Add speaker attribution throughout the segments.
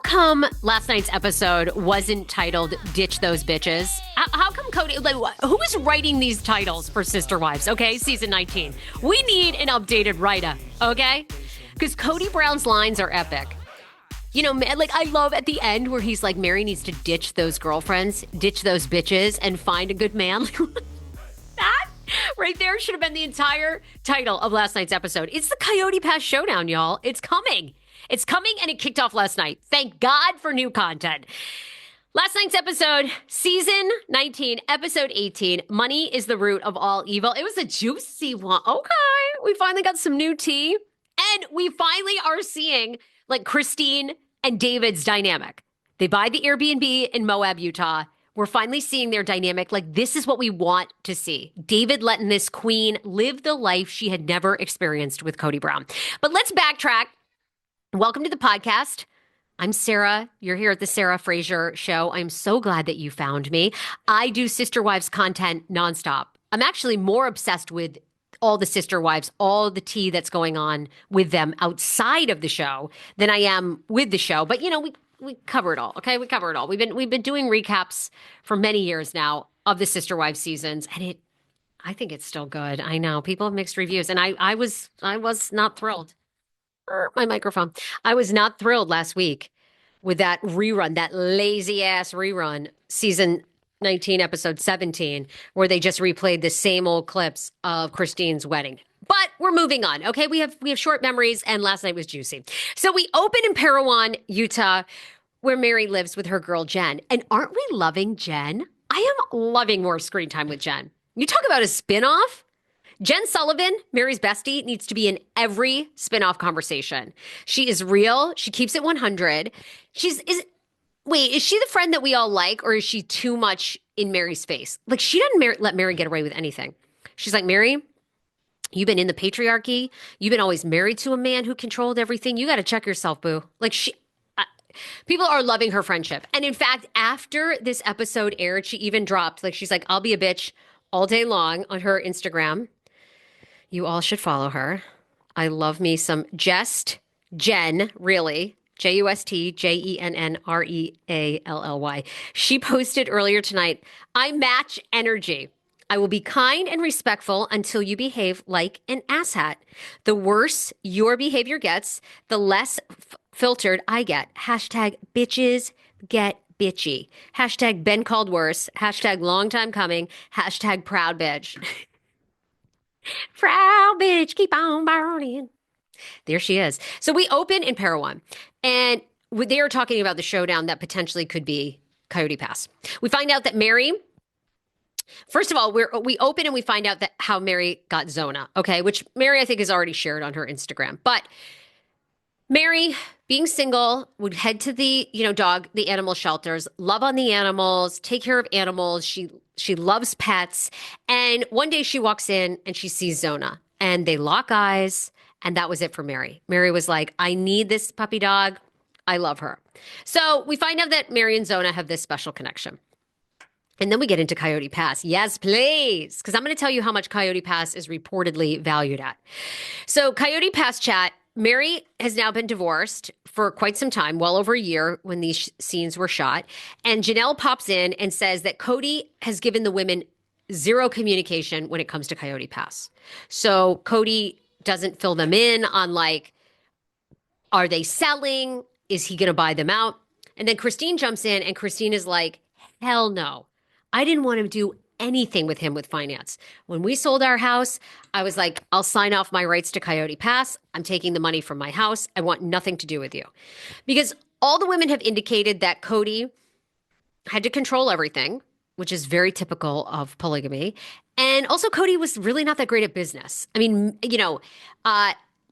Speaker 1: come last night's episode wasn't titled Ditch Those Bitches? How come Kody, like, who is writing these titles for Sister Wives, okay? Season 19. We need an updated writer, okay? Because Kody Brown's lines are epic. You know, like, I love at the end where he's like, Meri needs to ditch those girlfriends, ditch those bitches, and find a good man. That right there should have been the entire title of last night's episode. It's the Coyote Pass showdown, y'all. It's coming. It's coming, and it kicked off last night. Thank God for new content. Last night's episode, season 19, episode 18, Money is the Root of All Evil. It was a juicy one. Okay, we finally got some new tea, and we finally are seeing, like, Christine and David's dynamic. They buy the Airbnb in Moab, Utah. We're finally seeing their dynamic. Like, this is what we want to see. David letting this queen live the life she had never experienced with Kody Brown. But let's backtrack. Welcome to the podcast. I'm Sarah. You're here at the Sarah Fraser Show. I'm so glad that you found me. I do Sister Wives content nonstop. I'm actually more obsessed with all the Sister Wives, all the tea that's going on with them outside of the show than I am with the show. But, you know, we cover it all, okay? We cover it all. We've been doing recaps for many years now of the Sister Wives seasons, and I think it's still good. I know people have mixed reviews, and I was not thrilled. My microphone. I was not thrilled last week with that rerun, that lazy ass rerun, season 19, episode 17, where they just replayed the same old clips of Christine's wedding. But we're moving on. Okay, we have short memories, and last night was juicy. So we open in Parowan, Utah, where Meri lives with her girl Jenn. And aren't we loving Jenn? I am loving more screen time with Jenn. You talk about a spinoff. Jen Sullivan, Meri's bestie, needs to be in every spinoff conversation. She is real. She keeps it 100. Wait, is she the friend that we all like, or is she too much in Meri's face? Like, she doesn't let Meri get away with anything. She's like, Meri, you've been in the patriarchy. You've been always married to a man who controlled everything. You got to check yourself, boo. Like, people are loving her friendship. And in fact, after this episode aired, she even dropped, like, she's like, I'll be a bitch all day long on her Instagram. You all should follow her. I love me some Jenn, really. JustJennReallY. She posted earlier tonight, I match energy. I will be kind and respectful until you behave like an asshat. The worse your behavior gets, the less filtered I get. Hashtag bitches get bitchy. Hashtag been called worse. Hashtag long time coming. Hashtag proud bitch. Proud bitch, keep on burning. There she is. So we open in Parowan, and they are talking about the showdown that potentially could be Coyote Pass. We find out that Meri, first of all, we open and we find out that how Meri got Zona, okay, which Meri, I think, has already shared on her Instagram. But Meri, being single, would head to the, the animal shelters, love on the animals, take care of animals. She loves pets. And one day she walks in and she sees Zona, and they lock eyes. And that was it for Meri. Meri was like, I need this puppy dog. I love her. So we find out that Meri and Zona have this special connection. And then we get into Coyote Pass. Yes, please. Because I'm going to tell you how much Coyote Pass is reportedly valued at. So Coyote Pass chat, Meri has now been divorced for quite some time, well over a year when these scenes were shot. And Janelle pops in and says that Kody has given the women zero communication when it comes to Coyote Pass. So Kody doesn't fill them in on, like, are they selling? Is he going to buy them out? And then Christine jumps in, and Christine is like, hell no. I didn't want to do anything with him with finance. When we sold our house, I was like, I'll sign off my rights to Coyote Pass. I'm taking the money from my house. I want nothing to do with you. Because all the women have indicated that Kody had to control everything, which is very typical of polygamy. And also, Kody was really not that great at business. I mean,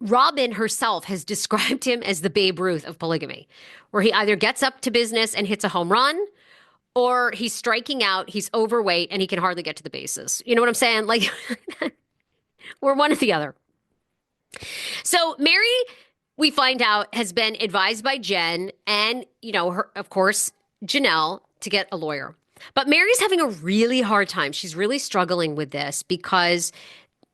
Speaker 1: Robyn herself has described him as the Babe Ruth of polygamy, where he either gets up to business and hits a home run, or he's striking out, he's overweight, and he can hardly get to the bases. You know what I'm saying? Like, we're one or the other. So Meri, we find out, has been advised by Jenn and, her, of course, Janelle, to get a lawyer. But Meri's having a really hard time. She's really struggling with this because,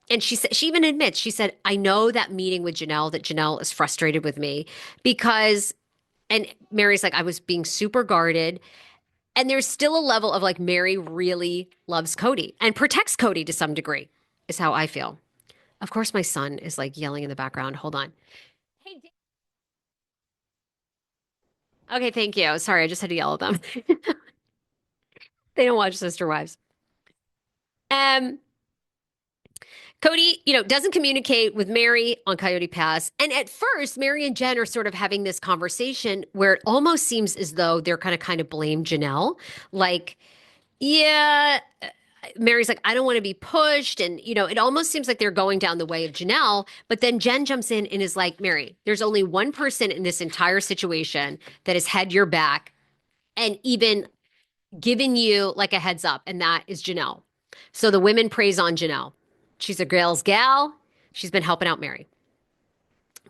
Speaker 1: and she even admits, she said, I know that meeting with Janelle, that Janelle is frustrated with me because And Meri's like, I was being super guarded. And there's still a level of like, Meri really loves Kody and protects Kody to some degree, is how I feel. Of course, my son is like yelling in the background. Hold on. Hey, okay, thank you. Sorry, I just had to yell at them. They don't watch Sister Wives. Um, Kody, doesn't communicate with Meri on Coyote Pass. And at first, Meri and Jenn are sort of having this conversation where it almost seems as though they're kind of blame Janelle. Like, yeah, Meri's like, I don't want to be pushed. And, it almost seems like they're going down the way of Janelle. But then Jenn jumps in and is like, Meri, there's only one person in this entire situation that has had your back and even given you like a heads up, and that is Janelle. So the women praise on Janelle. She's a girl's gal. She's been helping out Meri.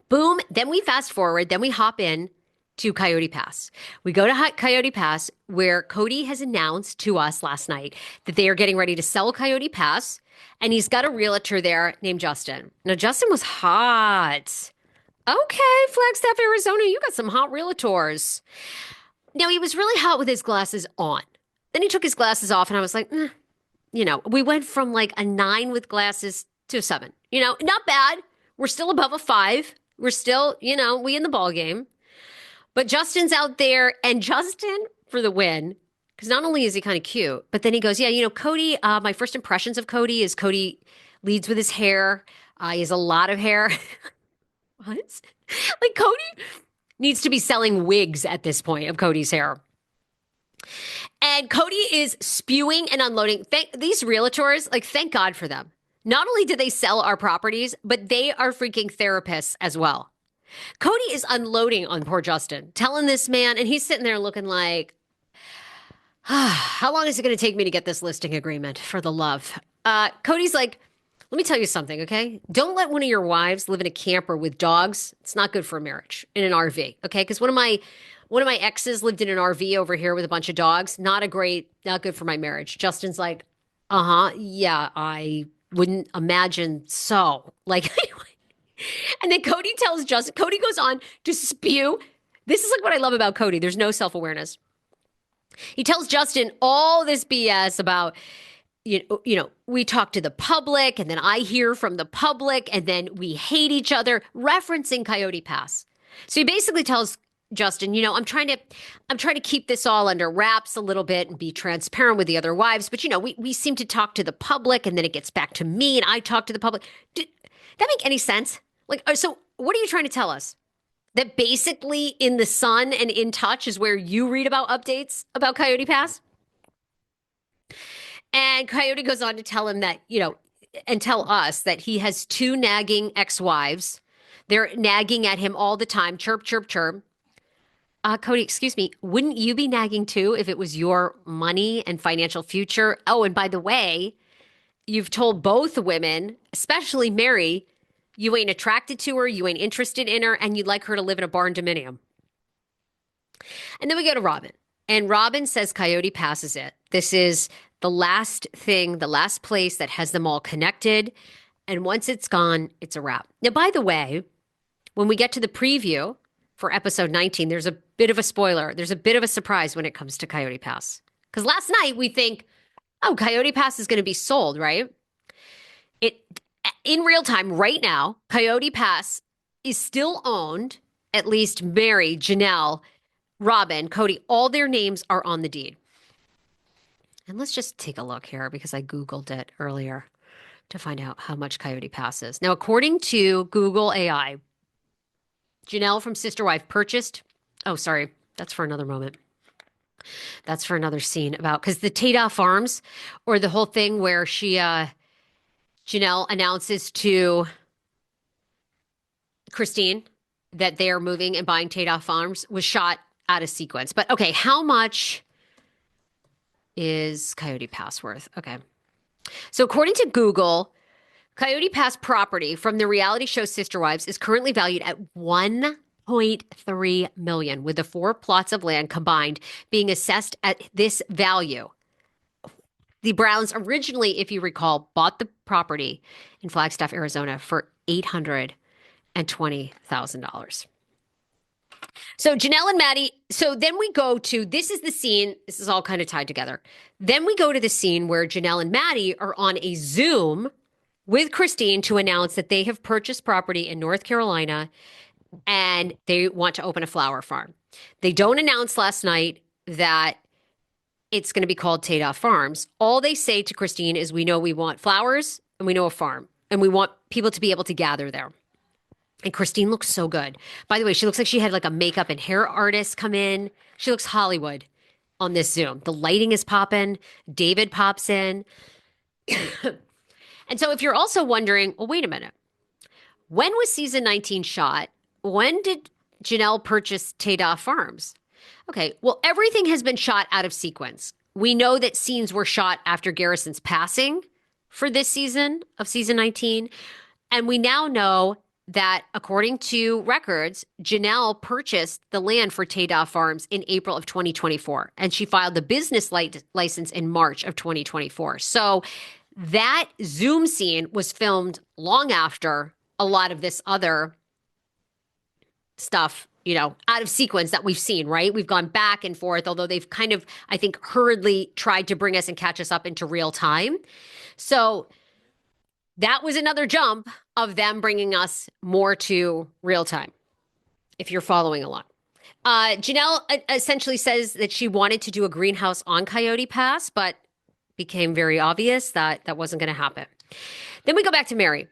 Speaker 1: Boom. Then we fast forward. Then we hop in to Coyote Pass. We go to Coyote Pass where Kody has announced to us last night that they are getting ready to sell Coyote Pass. And he's got a realtor there named Justin. Now, Justin was hot. Okay, Flagstaff, Arizona, you got some hot realtors. Now, he was really hot with his glasses on. Then he took his glasses off, and I was like, we went from like a 9 with glasses to a 7. Not bad. We're still above a 5. We're still, we in the ball game. But Justin's out there, and Justin for the win, because not only is he kind of cute, but then he goes, yeah, Kody, my first impressions of Kody is Kody leads with his hair. He has a lot of hair. What? Like, Kody needs to be selling wigs at this point of Kody's hair. And Kody is spewing and unloading. These realtors, like, thank God for them. Not only do they sell our properties, but they are freaking therapists as well. Kody is unloading on poor Justin, telling this man, and he's sitting there looking like, how long is it going to take me to get this listing agreement for the love? Kody's like, let me tell you something, okay? Don't let one of your wives live in a camper with dogs. It's not good for a marriage in an RV, okay? Because one of my exes lived in an RV over here with a bunch of dogs. Not good for my marriage. Justin's like, yeah, I wouldn't imagine so. Like, anyway. And then Kody tells Justin, Kody goes on to spew. This is like what I love about Kody. There's no self-awareness. He tells Justin all this BS about, we talk to the public and then I hear from the public and then we hate each other, referencing Coyote Pass. So he basically tells Justin, I'm trying to keep this all under wraps a little bit and be transparent with the other wives. But, we seem to talk to the public and then it gets back to me and I talk to the public. Did that make any sense? Like, so what are you trying to tell us? That basically in the Sun and In Touch is where you read about updates about Coyote Pass? And Coyote goes on to tell him that, and tell us that he has 2 nagging ex-wives. They're nagging at him all the time. Chirp, chirp, chirp. Kody, excuse me, wouldn't you be nagging too if it was your money and financial future? Oh, and by the way, you've told both women, especially Meri, you ain't attracted to her, you ain't interested in her, and you'd like her to live in a barn dominium. And then we go to Robyn. And Robyn says Coyote Pass is it. This is the last thing, the last place that has them all connected. And once it's gone, it's a wrap. Now, by the way, when we get to the preview for episode 19, there's a bit of a spoiler. There's a bit of a surprise when it comes to Coyote Pass. Because last night we think, oh, Coyote Pass is going to be sold, right? In real time, right now, Coyote Pass is still owned, at least Meri, Janelle, Robyn, Kody, all their names are on the deed. And let's just take a look here because I Googled it earlier to find out how much Coyote Pass is. Now, according to Google AI, Janelle from Sister Wife purchased, oh, sorry, that's for another moment. That's for another scene about, because the Tada Farms, or the whole thing where Janelle announces to Christine that they are moving and buying Tada Farms was shot out of sequence. But okay, how much is Coyote Pass worth? Okay. So according to Google, Coyote Pass property from the reality show Sister Wives is currently valued at $1.3 million, with the 4 plots of land combined being assessed at this value. The Browns originally, if you recall, bought the property in Flagstaff, Arizona for $820,000. So Janelle and Maddie, so then we go to this is the scene. This is all kind of tied together. Then we go to the scene where Janelle and Maddie are on a Zoom with Christine to announce that they have purchased property in North Carolina and they want to open a flower farm. They don't announce last night that it's going to be called Tadoff Farms. All they say to Christine is, we know we want flowers and we know a farm and we want people to be able to gather there. And Christine looks so good. By the way, she looks like she had like a makeup and hair artist come in. She looks Hollywood on this Zoom. The lighting is popping. David pops in. And so if you're also wondering, well, wait a minute. When was season 19 shot? When did Janelle purchase Tadoff Farms? Okay, well, everything has been shot out of sequence. We know that scenes were shot after Garrison's passing for this season of season 19. And we now know that according to records, Janelle purchased the land for Tadoff Farms in April of 2024, and she filed the business license in March of 2024. So that Zoom scene was filmed long after a lot of this other stuff, out of sequence that we've seen, right? We've gone back and forth, although they've kind of, I think, hurriedly tried to bring us and catch us up into real time. So that was another jump of them bringing us more to real time, if you're following along. Janelle essentially says that she wanted to do a greenhouse on Coyote Pass, but became very obvious that that wasn't going to happen. Then we go back to Meri.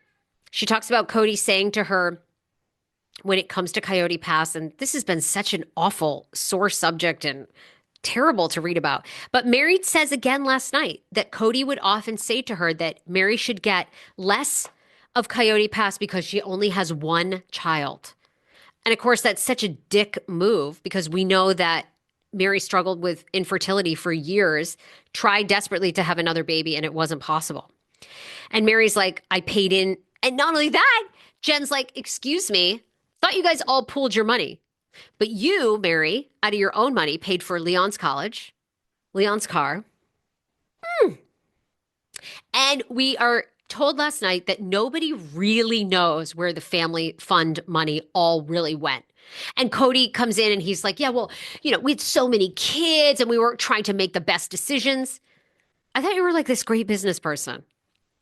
Speaker 1: She talks about Kody saying to her when it comes to Coyote Pass, and this has been such an awful sore subject and terrible to read about. But Meri says again last night that Kody would often say to her that Meri should get less of Coyote Pass because she only has one child. And of course, that's such a dick move because we know that Meri struggled with infertility for years, tried desperately to have another baby, and it wasn't possible. And Meri's like, I paid in. And not only that, Jen's like, excuse me, thought you guys all pooled your money. But you, Meri, out of your own money, paid for Leon's college, Leon's car. And we are told last night that nobody really knows where the family fund money all really went. And Kody comes in and he's like, yeah, well, we had so many kids and we were trying to make the best decisions. I thought you were like this great business person.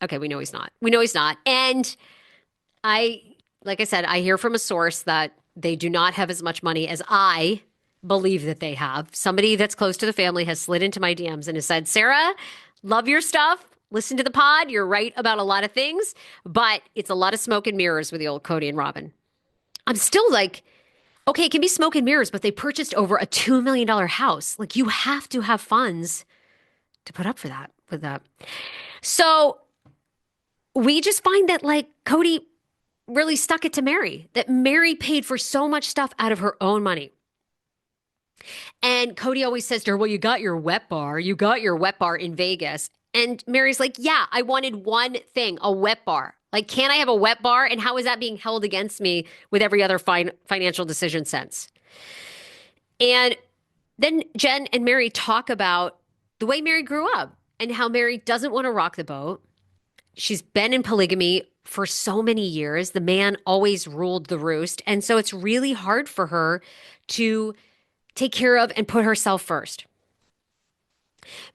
Speaker 1: Okay, we know he's not. We know he's not. And like I said, I hear from a source that they do not have as much money as I believe that they have. Somebody that's close to the family has slid into my DMs and has said, Sarah, love your stuff. Listen to the pod. You're right about a lot of things, but it's a lot of smoke and mirrors with the old Kody and Robyn. I'm still like, okay, it can be smoke and mirrors, but they purchased over a $2 million house. Like you have to have funds to put up for that with that. So we just find that like Kody really stuck it to Meri, that Meri paid for so much stuff out of her own money. And Kody always says to her, well, you got your wet bar. You got your wet bar in Vegas. And Meri's like, yeah, I wanted one thing, a wet bar. Like, can I have a wet bar? And how is that being held against me with every other financial decision sense? And then Jenn and Meri talk about the way Meri grew up and how Meri doesn't want to rock the boat. She's been in polygamy for so many years. The man always ruled the roost. And so it's really hard for her to take care of and put herself first.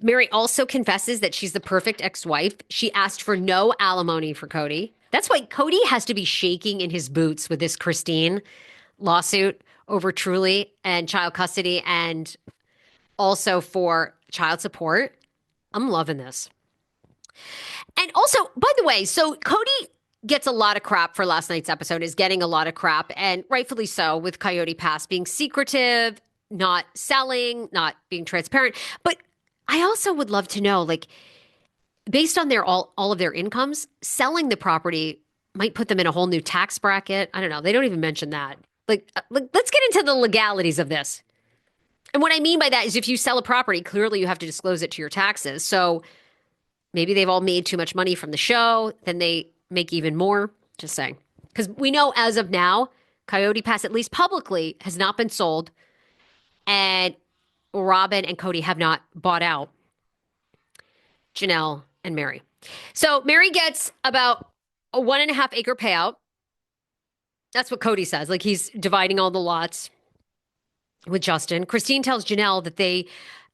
Speaker 1: Meri also confesses that she's the perfect ex-wife. She asked for no alimony for Kody. That's why Kody has to be shaking in his boots with this Christine lawsuit over Truly and child custody and also for child support. I'm loving this. And also, by the way, so Kody gets a lot of crap for last night's episode, is getting a lot of crap, and rightfully so, with Coyote Pass being secretive, not selling, not being transparent. But I also would love to know, like, based on their all of their incomes, selling the property might put them in a whole new tax bracket. I don't know. They don't even mention that. Like, let's get into the legalities of this. And what I mean by that is if you sell a property, clearly you have to disclose it to your taxes. So maybe they've all made too much money from the show, then they make even more. Just saying. Because we know as of now, Coyote Pass, at least publicly, has not been sold. And Robyn and Kody have not bought out Janelle and Meri. So Meri gets about a 1.5 acre payout. That's what Kody says. Like he's dividing all the lots. with Justin. Christine tells Janelle that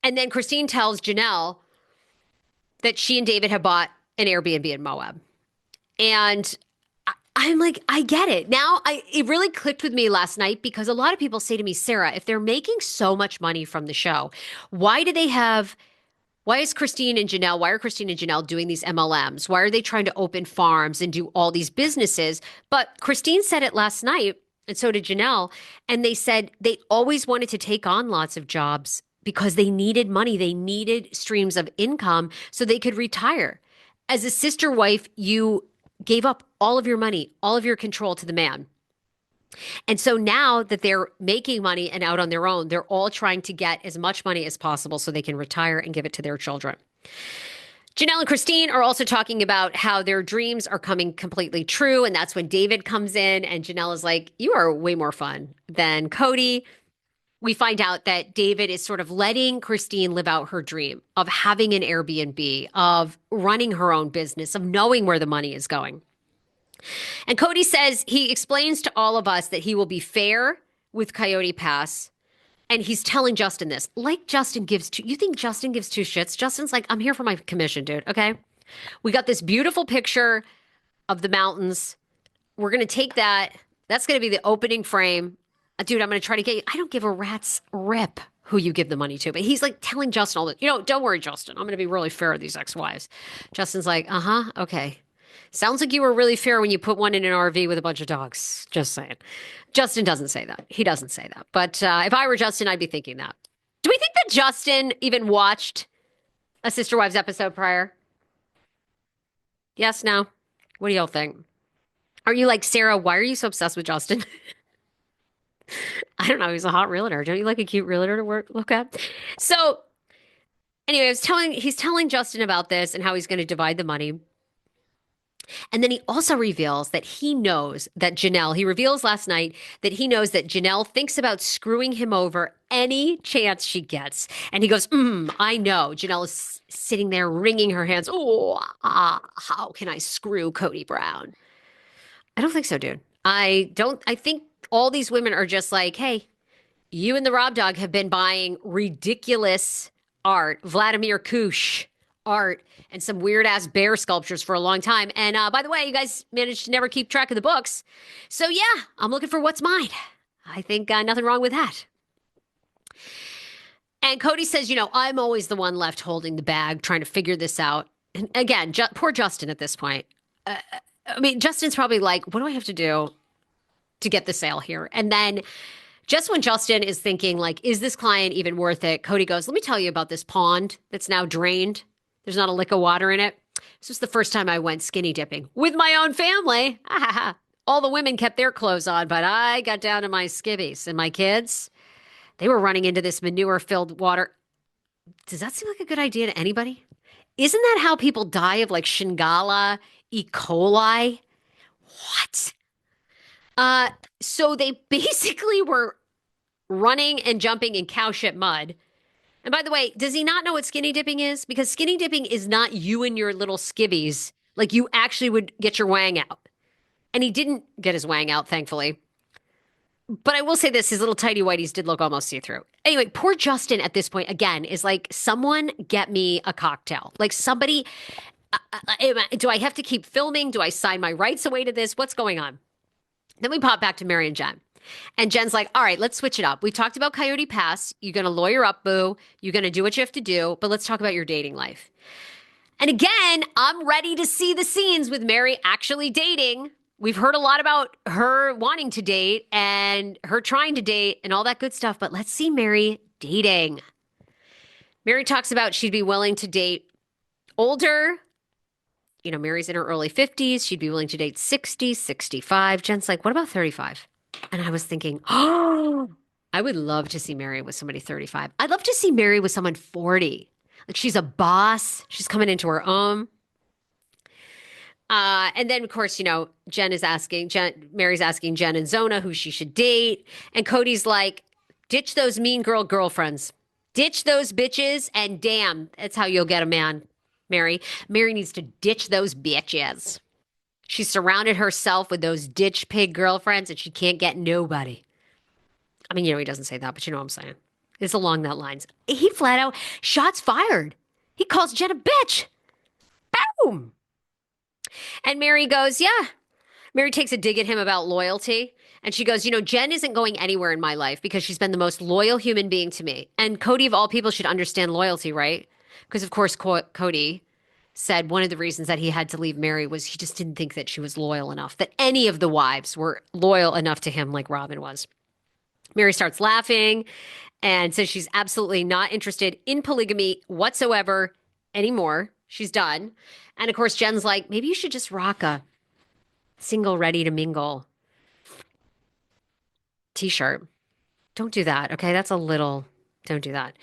Speaker 1: and then Christine tells Janelle that she and David have bought an Airbnb in Moab. And I'm like, I get it. It really clicked with me last night because a lot of people say to me, Sarah, if they're making so much money from the show, why do they have why are Christine and Janelle doing these MLMs? Why are they trying to open farms and do all these businesses? But Christine said it last night, and so did Janelle. And they said they always wanted to take on lots of jobs because they needed money. They needed streams of income so they could retire. As a sister wife, you gave up all of your money, all of your control to the man. And so now that they're making money and out on their own, they're all trying to get as much money as possible so they can retire and give it to their children. Janelle and Christine are also talking about how their dreams are coming completely true. And that's when David comes in and Janelle is like, you are way more fun than Kody. We find out that David is sort of letting Christine live out her dream of having an Airbnb, of running her own business, of knowing where the money is going. And Kody says he explains to all of us that he will be fair with Coyote Pass. And he's telling Justin this. Like you think Justin gives two shits? Justin's like, I'm here for my commission, dude. Okay. We got this beautiful picture of the mountains. We're going to take that. That's going to be the opening frame. Dude, I'm going to try to get you. I don't give a rat's rip who you give the money to. But he's like telling Justin all this. Don't worry, Justin. I'm going to be really fair with these ex-wives. Justin's like, okay. Sounds like you were really fair when you put one in an RV with a bunch of dogs. Just saying. Justin doesn't say that. He doesn't say that. But if I were Justin, I'd be thinking that. Do we think that Justin even watched a Sister Wives episode prior? Yes, no? What do y'all think? Are you like, Sarah, why are you so obsessed with Justin? I don't know. He's a hot realtor. Don't you like a cute realtor to look at? So anyway, he's telling Justin about this and how he's going to divide the money. And then he also reveals that he knows that he reveals last night that he knows that Janelle thinks about screwing him over any chance she gets. And he goes, I know. Janelle is sitting there wringing her hands. How can I screw Kody Brown? I don't think so, dude. I think all these women are just like, hey, you and the Rob Dog have been buying ridiculous art, Vladimir Kush art, and some weird ass bear sculptures for a long time. And by the way, you guys managed to never keep track of the books. So yeah, I'm looking for what's mine. I think nothing wrong with that. And Kody says, I'm always the one left holding the bag, trying to figure this out. And again, poor Justin at this point. Justin's probably like, what do I have to do to get the sale here? And then just when Justin is thinking, like, is this client even worth it? Kody goes, let me tell you about this pond that's now drained. There's not a lick of water in it. This was the first time I went skinny dipping with my own family. All the women kept their clothes on, but I got down to my skivvies. And my kids, they were running into this manure-filled water. Does that seem like a good idea to anybody? Isn't that how people die of like Shingala, E. coli? What? So they basically were running and jumping in cow shit mud. And by the way, does he not know what skinny dipping is? Because skinny dipping is not you and your little skivvies. Like you actually would get your wang out. And he didn't get his wang out, thankfully. But I will say this, his little tighty whities did look almost see-through. Anyway, poor Justin at this point, again, is like, someone get me a cocktail. Like somebody, do I have to keep filming? Do I sign my rights away to this? What's going on? Then we pop back to Meri and Jen. And Jen's like, all right, let's switch it up. We talked about Coyote Pass. You're going to lawyer up, boo. You're going to do what you have to do. But let's talk about your dating life. And again, I'm ready to see the scenes with Meri actually dating. We've heard a lot about her wanting to date and her trying to date and all that good stuff. But let's see Meri dating. Meri talks about she'd be willing to date older. Meri's in her early 50s. She'd be willing to date 60, 65. Jen's like, what about 35? And I was thinking, I would love to see Meri with somebody 35. I'd love to see Meri with someone 40. Like she's a boss. She's coming into her own. And then, of course, Meri's asking Jen and Zona who she should date. And Kody's like, ditch those mean girlfriends. Ditch those bitches. And damn, that's how you'll get a man, Meri. Meri needs to ditch those bitches. She surrounded herself with those ditch pig girlfriends and she can't get nobody. I mean, he doesn't say that, but you know what I'm saying. It's along that lines. He flat out, shots fired. He calls Jen a bitch. Boom. And Meri goes, yeah. Meri takes a dig at him about loyalty. And she goes, Jen isn't going anywhere in my life because she's been the most loyal human being to me. And Kody, of all people, should understand loyalty, right? Because, of course, Kody said one of the reasons that he had to leave Meri was he just didn't think that she was loyal enough, that any of the wives were loyal enough to him like Robyn was. Meri starts laughing and says she's absolutely not interested in polygamy whatsoever anymore. She's done. And of course, Jen's like, maybe you should just rock a single ready to mingle t-shirt. Don't do that. Okay. Don't do that.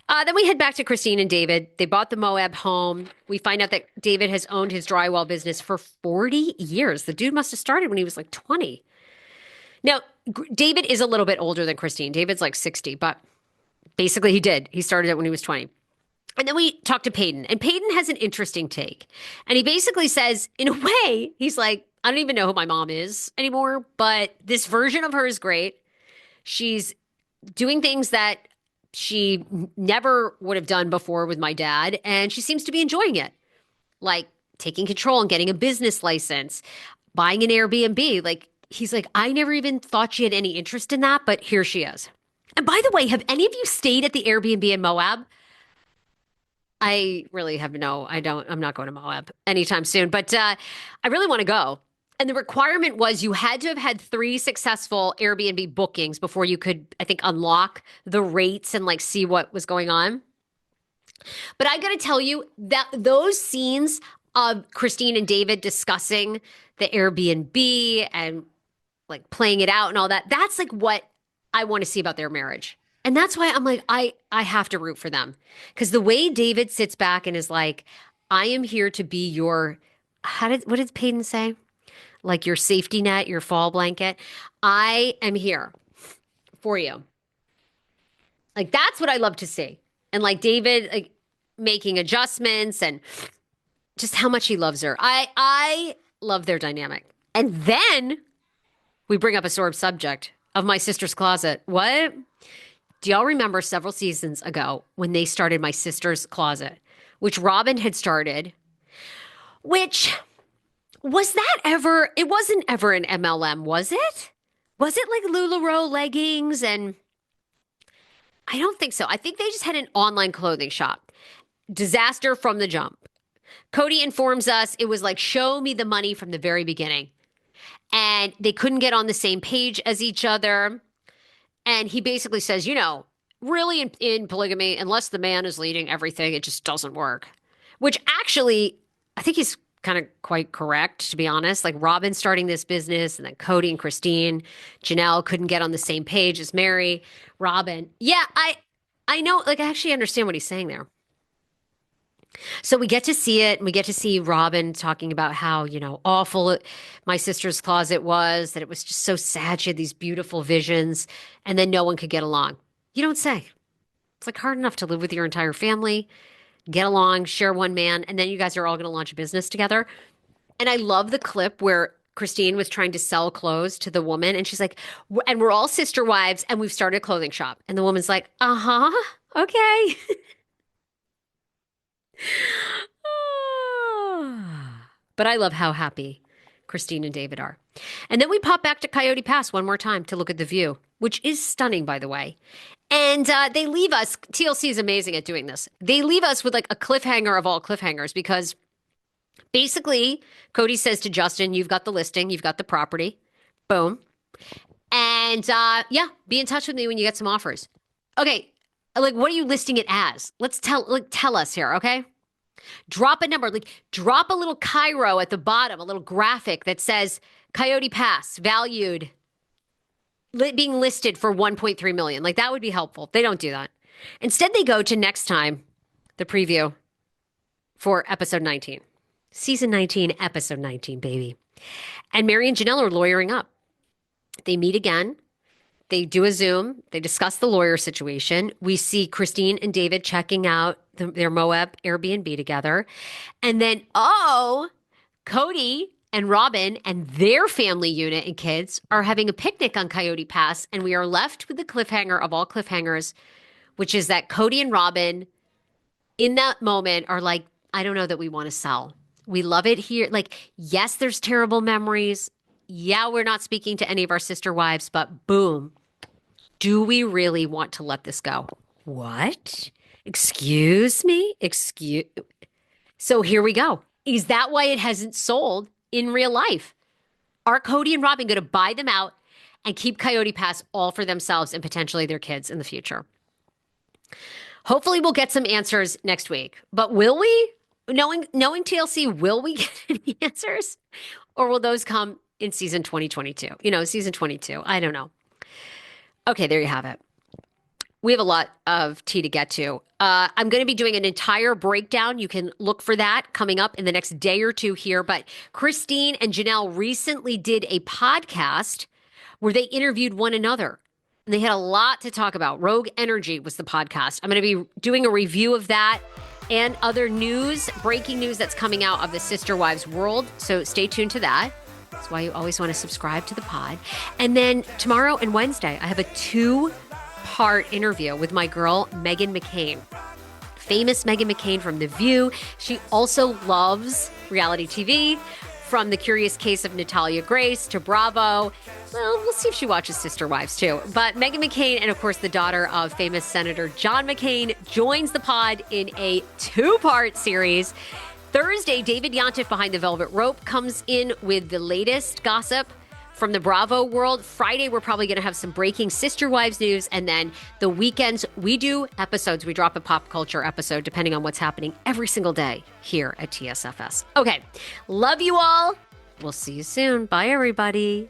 Speaker 1: Then we head back to Christine and David. They bought the Moab home. We find out that David has owned his drywall business for 40 years. The dude must have started when he was like 20. Now, David is a little bit older than Christine. David's like 60, but basically he did. He started it when he was 20. And then we talk to Peyton, and Peyton has an interesting take. And he basically says, in a way, he's like, I don't even know who my mom is anymore, but this version of her is great. She's doing things that she never would have done before with my dad, and she seems to be enjoying it. Like taking control and getting a business license, buying an Airbnb. Like, he's like, I never even thought she had any interest in that, but here she is. And by the way, have any of you stayed at the Airbnb in Moab? I really have I'm not going to Moab anytime soon, but I really want to go. And the requirement was you had to have had 3 successful Airbnb bookings before you could, I think, unlock the rates and like see what was going on. But I got to tell you that those scenes of Christine and David discussing the Airbnb and like playing it out and all that, that's like what I want to see about their marriage. And that's why I'm like, I have to root for them. Because the way David sits back and is like, I am here to be your, what did Peyton say? Like your safety net, your fall blanket. I am here for you. Like, that's what I love to see. And like David, like making adjustments and just how much he loves her. I love their dynamic. And then we bring up a sore subject of My Sister's Closet. What? Do y'all remember several seasons ago when they started My Sister's Closet, which Robyn had started, which was that ever, it wasn't ever an MLM, was it? Was it like LuLaRoe leggings? And I don't think so. I think they just had an online clothing shop. Disaster from the jump. Kody informs us it was like, show me the money from the very beginning. And they couldn't get on the same page as each other. And he basically says, really in polygamy, unless the man is leading everything, it just doesn't work. Which actually, I think he's kind of quite correct, to be honest. Like Robyn starting this business and then Kody and Christine, Janelle couldn't get on the same page as Meri, Robyn. Yeah, I know, like I actually understand what he's saying there. So we get to see it, and we get to see Robyn talking about how, awful My Sister's Closet was, that it was just so sad. She had these beautiful visions, and then no one could get along. You don't say. It's like hard enough to live with your entire family, get along, share one man, and then you guys are all going to launch a business together. And I love the clip where Christine was trying to sell clothes to the woman, and she's like, and we're all sister wives, and we've started a clothing shop. And the woman's like, uh-huh, okay. But I love how happy Christine and David are. And then we pop back to Coyote Pass one more time to look at the view, which is stunning, by the way. And they leave us, TLC is amazing at doing this. They leave us with like a cliffhanger of all cliffhangers because basically Kody says to Justin, you've got the listing, you've got the property. Boom. And be in touch with me when you get some offers. Okay. Like, what are you listing it as? Let's tell us here, okay? Drop a number, drop a little Cairo at the bottom, a little graphic that says Coyote Pass valued, being listed for 1.3 million. Like, that would be helpful. They don't do that. Instead, they go to next time, the preview for episode 19. Season 19, episode 19, baby. And Meri and Janelle are lawyering up. They meet again. They do a Zoom. They discuss the lawyer situation. We see Christine and David checking out their Moab Airbnb together. And then, Kody and Robyn and their family unit and kids are having a picnic on Coyote Pass, and we are left with the cliffhanger of all cliffhangers, which is that Kody and Robyn in that moment are like, I don't know that we want to sell. We love it here. Like, yes, there's terrible memories. Yeah, we're not speaking to any of our sister wives, but boom. Do we really want to let this go? What? Excuse me? So here we go. Is that why it hasn't sold in real life? Are Kody and Robyn going to buy them out and keep Coyote Pass all for themselves and potentially their kids in the future? Hopefully we'll get some answers next week. But will we? Knowing TLC, will we get any answers? Or will those come in season 2022? Season 22. I don't know. Okay, there you have it. We have a lot of tea to get to. I'm going to be doing an entire breakdown. You can look for that coming up in the next day or two here. But Christine and Janelle recently did a podcast where they interviewed one another. And they had a lot to talk about. Rogue Energy was the podcast. I'm going to be doing a review of that and other news, breaking news that's coming out of the Sister Wives world. So stay tuned to that. That's why you always want to subscribe to the pod. And then tomorrow and Wednesday, I have a 2-part interview with my girl, Meghan McCain. Famous Meghan McCain from The View. She also loves reality TV. From The Curious Case of Natalia Grace to Bravo. Well, we'll see if she watches Sister Wives too. But Meghan McCain and, of course, the daughter of famous Senator John McCain joins the pod in a 2-part series. Thursday, David Yontef behind the Velvet Rope comes in with the latest gossip from the Bravo world. Friday, we're probably going to have some breaking Sister Wives news. And then the weekends, we do episodes. We drop a pop culture episode depending on what's happening every single day here at TSFS. Okay. Love you all. We'll see you soon. Bye, everybody.